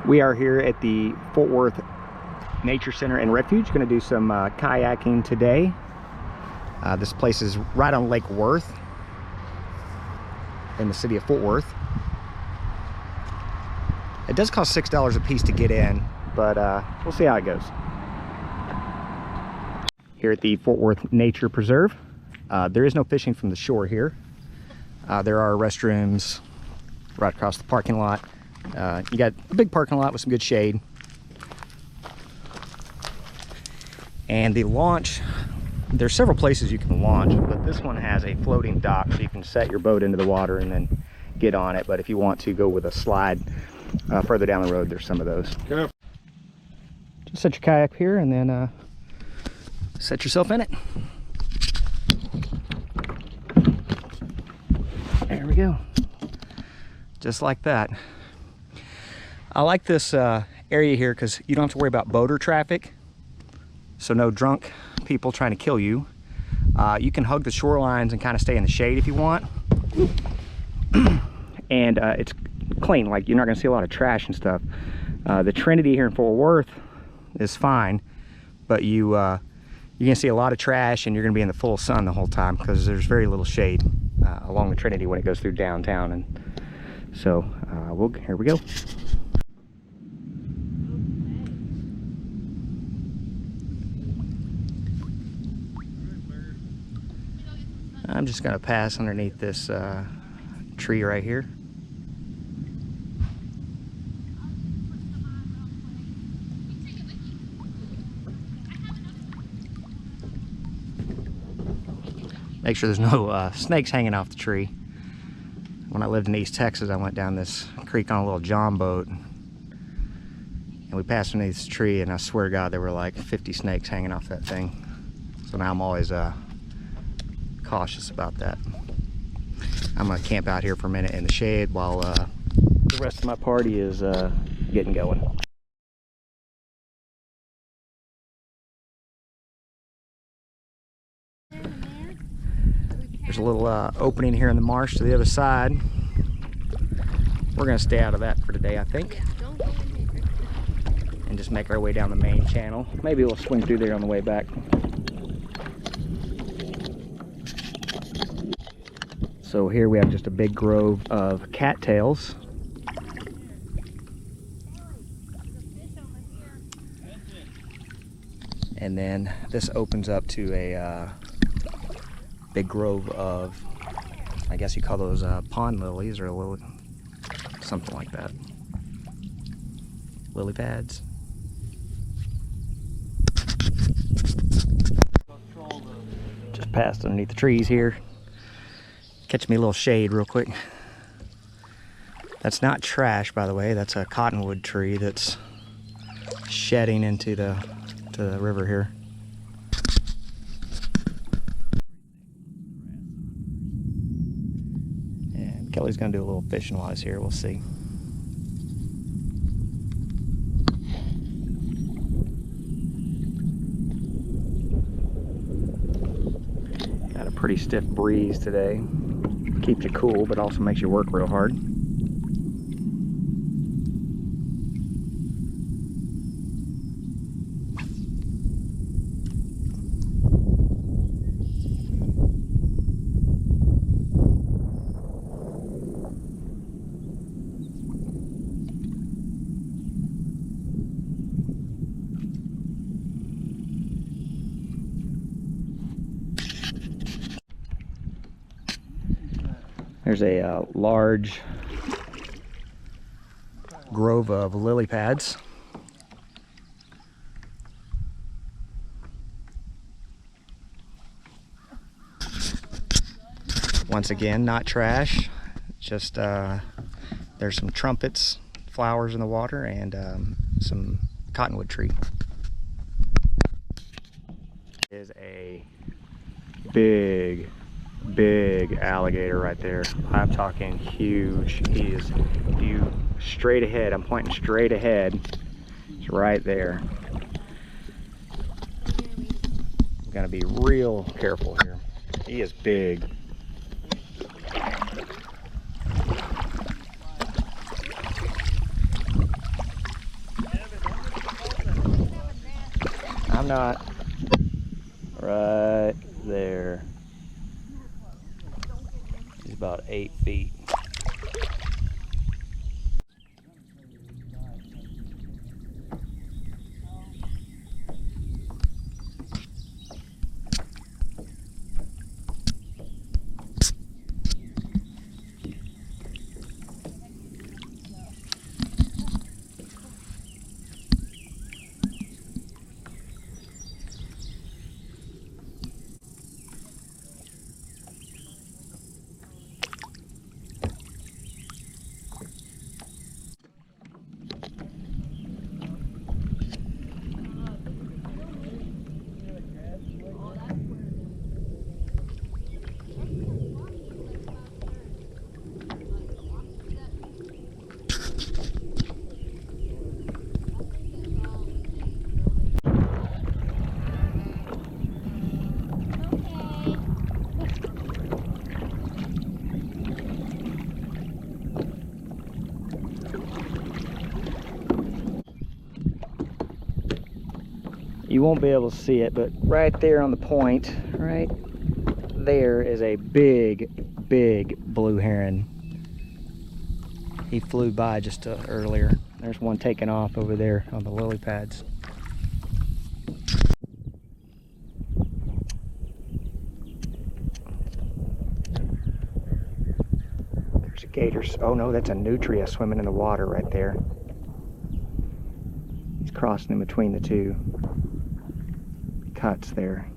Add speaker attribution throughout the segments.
Speaker 1: We are here at the Fort Worth Nature Center and Refuge. Going to do some kayaking today. This place is right on Lake Worth in the city of Fort Worth. It does cost $6 a piece to get in, but we'll see how it goes. Here at the Fort Worth Nature Preserve, there is no fishing from the shore here. There are restrooms right across the parking lot. You got a big parking lot with some good shade. And the launch, there's several places you can launch, but this one has a floating dock, so you can set your boat into the water and then get on it. But if you want to go with a slide further down the road, there's some of those. Yeah. Just set your kayak here and then set yourself in it. There we go. Just like that. I like this area here because you don't have to worry about boater traffic. So no drunk people trying to kill you. You can hug the shorelines and kind of stay in the shade if you want. And it's clean, like you're not gonna see a lot of trash and stuff. The Trinity here in Fort Worth is fine, but you're gonna see a lot of trash and you're gonna be in the full sun the whole time because there's very little shade along the Trinity when it goes through downtown. And so here we go. I'm just gonna pass underneath this tree right here. Make sure there's no snakes hanging off the tree. When I lived in East Texas, I went down this creek on a little john boat, and we passed underneath this tree, and I swear to God, there were like 50 snakes hanging off that thing. So now I'm always cautious about that. I'm gonna camp out here for a minute in the shade while the rest of my party is getting going. There's a little opening here in the marsh to the other side. We're gonna stay out of that for today, I think, and just make our way down the main channel. Maybe we'll swing through there on the way back. So here we have just a big grove of cattails. And then this opens up to a big grove of, I guess you call those pond lilies or something like that. Lily pads. Just passed underneath the trees here. Catch me a little shade real quick. That's not trash, by the way. That's a cottonwood tree that's shedding into the river here. And Kelly's gonna do a little fishing while he's here. We'll see. Got a pretty stiff breeze today. Keeps you cool, but also makes you work real hard. There's a large grove of lily pads. Once again, not trash, just there's some trumpets, flowers in the water, and some cottonwood tree. Is a big alligator right there. I'm talking huge. He is straight ahead. I'm pointing straight ahead. It's right there. I'm gonna be real careful here. He is big. I'm not. Right there. He's about 8 feet. You won't be able to see it, but right there on the point, right there is a big blue heron. He flew by just earlier. There's one taking off over there on the lily pads. There's a gator. Oh no, that's a nutria swimming in the water right there. He's crossing in between the two cuts there.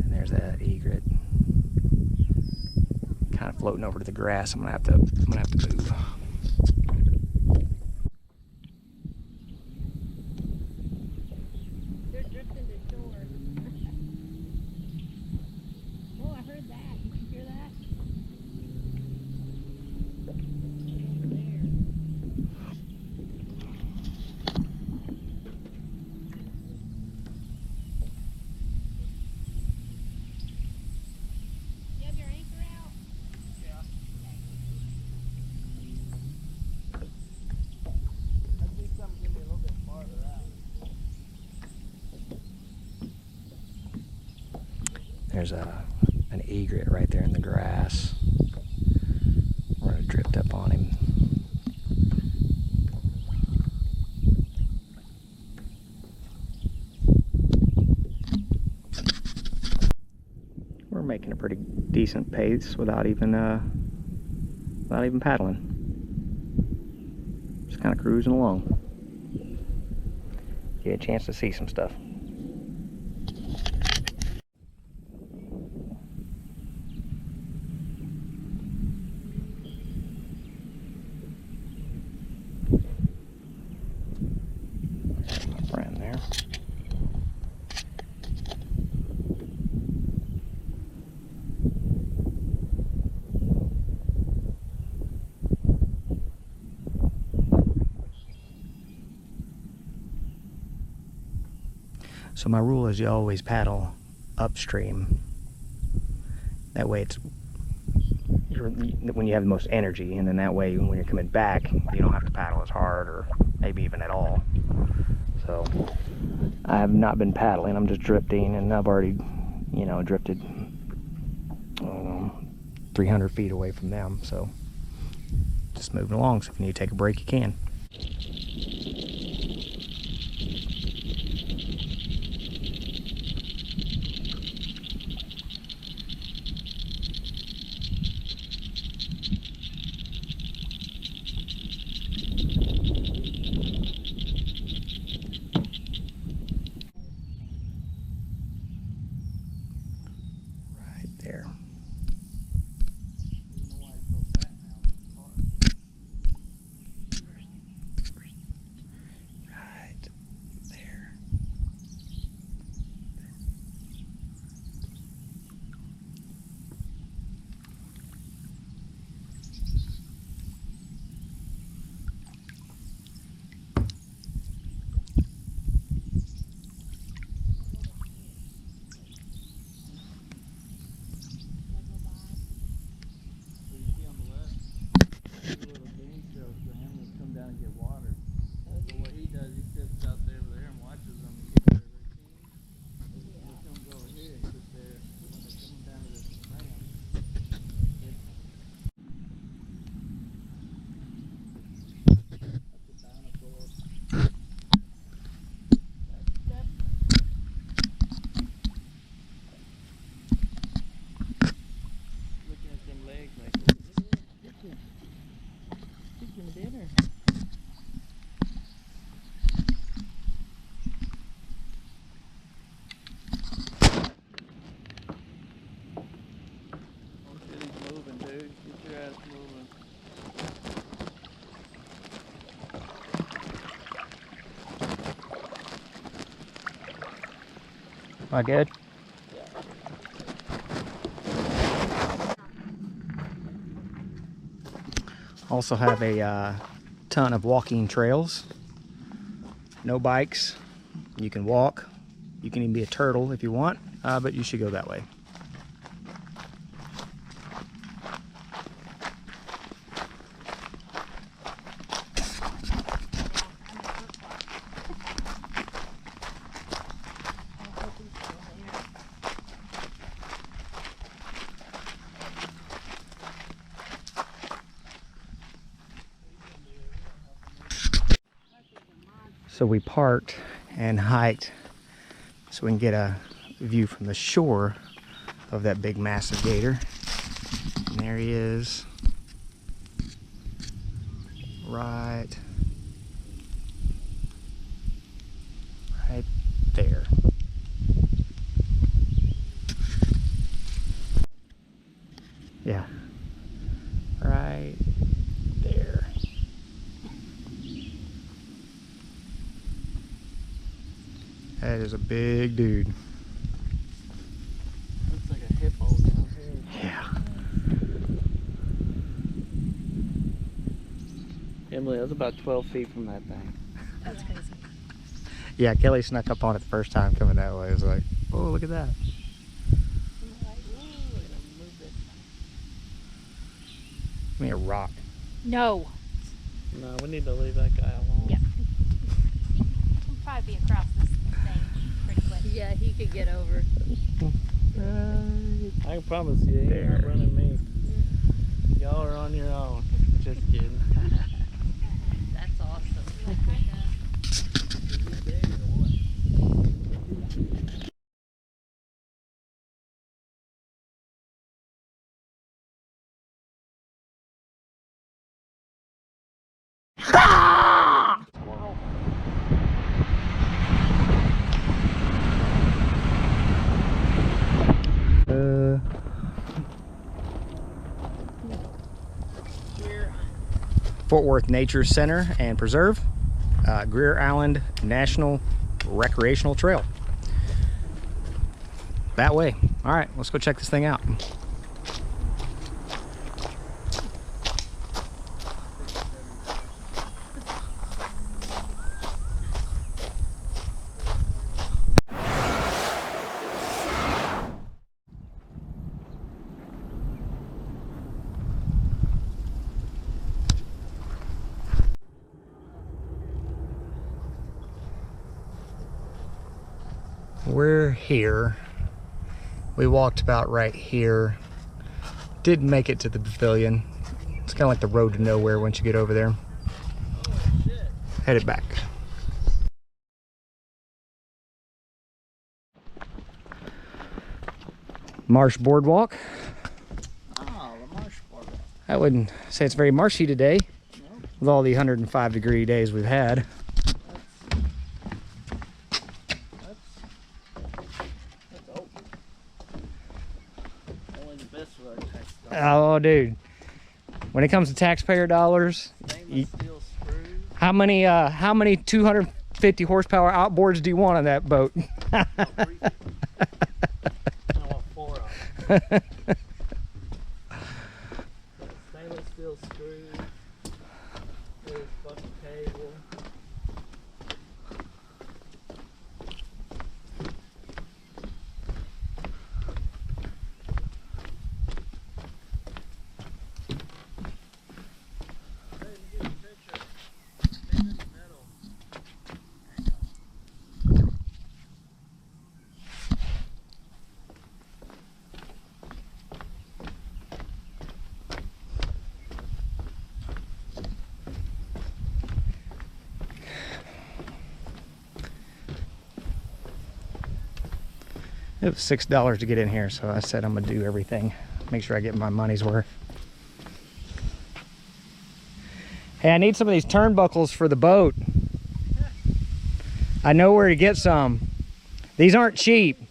Speaker 1: And there's that egret, kind of floating over to the grass. I'm gonna have to move.
Speaker 2: They're drifting to shore. Oh, I heard that. Did you hear that? You have your anchor out?
Speaker 3: Yeah. I'd need something to get me a little bit farther out.
Speaker 1: There's an egret right there in the grass. We're gonna drift up on him. We're making a pretty decent pace without even paddling. Just kind of cruising along. Get a chance to see some stuff. Friend there. So my rule is you always paddle upstream. That way when you have the most energy, and then that way when you're coming back, you don't have to paddle as hard or maybe even at all. So I have not been paddling, I'm just drifting, and I've already, drifted 300 feet away from them. So just moving along. So if you need to take a break, you can. There. Right there. Am I good? Also have a ton of walking trails. No bikes. You can walk. You can even be a turtle if you want, but you should go that way. So we parked and hiked so we can get a view from the shore of that big massive gator. And there he is. Right there. Yeah. Right there. That is a big dude.
Speaker 3: Looks like a hippo down here.
Speaker 1: Yeah.
Speaker 3: Emily, that was about 12 feet from that thing.
Speaker 2: That's crazy.
Speaker 1: Yeah, Kelly snuck up on it the first time coming that way. It was like, oh, look at that.
Speaker 2: I'm like, ooh, we're gonna move this.
Speaker 1: Give me a rock.
Speaker 2: No.
Speaker 3: No, we need to leave that guy alone.
Speaker 2: Yeah. He can probably be across this thing pretty quick. Yeah, he could get over.
Speaker 3: I can promise you, he ain't
Speaker 1: There.
Speaker 3: running me. Y'all are on your own. Just kidding.
Speaker 2: That's awesome.
Speaker 1: Fort Worth Nature Center and Preserve, Greer Island National Recreational Trail. That way. All right, let's go check this thing out. We're here. We walked about right here. Didn't make it to the pavilion. It's kind of like the road to nowhere once you get over there. Headed back. Marsh Boardwalk.
Speaker 3: Oh, the marsh boardwalk.
Speaker 1: I wouldn't say it's very marshy today,
Speaker 3: Nope.
Speaker 1: with all the 105-degree days we've had.
Speaker 3: That's open. Only the best with our tax dollars.
Speaker 1: Oh, dude. When it comes to taxpayer dollars,
Speaker 3: Stainless steel screws.
Speaker 1: how many 250 horsepower outboards do you want on that boat?
Speaker 3: I want 4 of them. Stainless steel screws. There's fucking cable.
Speaker 1: It was $6 to get in here, so I said I'm gonna do everything. Make sure I get my money's worth. Hey, I need some of these turnbuckles for the boat. I know where to get some. These aren't cheap.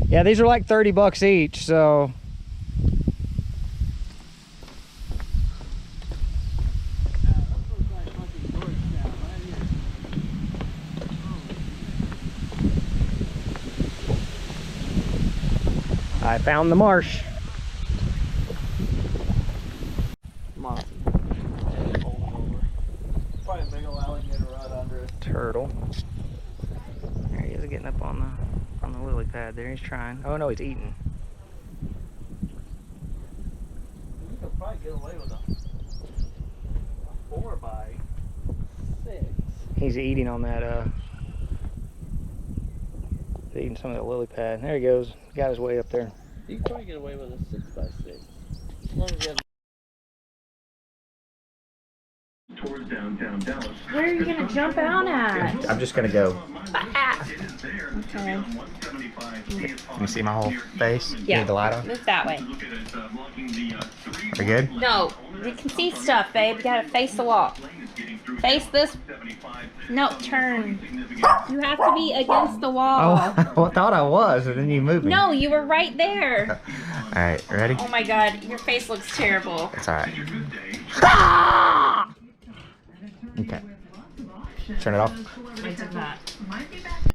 Speaker 1: Yeah, these are like 30 bucks each, so. I found the marsh.
Speaker 3: Mossy. Holding over. Probably a big ol' alligator right under it.
Speaker 1: Turtle. There he is getting up on the lily pad there. He's trying. Oh no, he's eating.
Speaker 3: You could probably get away with a 4x6.
Speaker 1: He's eating on that, he's eating some of that lily pad. There he goes. Got his way up there.
Speaker 3: You could probably get away with a 6x6. As long as you have.
Speaker 4: Towards downtown Dallas.
Speaker 2: Where are you gonna jump out at?
Speaker 1: I'm just gonna go.
Speaker 2: Okay.
Speaker 1: Can you see my whole face?
Speaker 2: Yeah.
Speaker 1: Need the light on?
Speaker 2: Move that way.
Speaker 1: Are you good?
Speaker 2: No, you can see stuff, babe. You gotta face the wall. Face this. No, turn. You have to be against the wall.
Speaker 1: Oh, I thought I was, and then you moved me.
Speaker 2: No, you were right there.
Speaker 1: All right, ready?
Speaker 2: Oh my god, your face looks terrible.
Speaker 1: It's all right. Okay. Turn it off.
Speaker 2: I did not.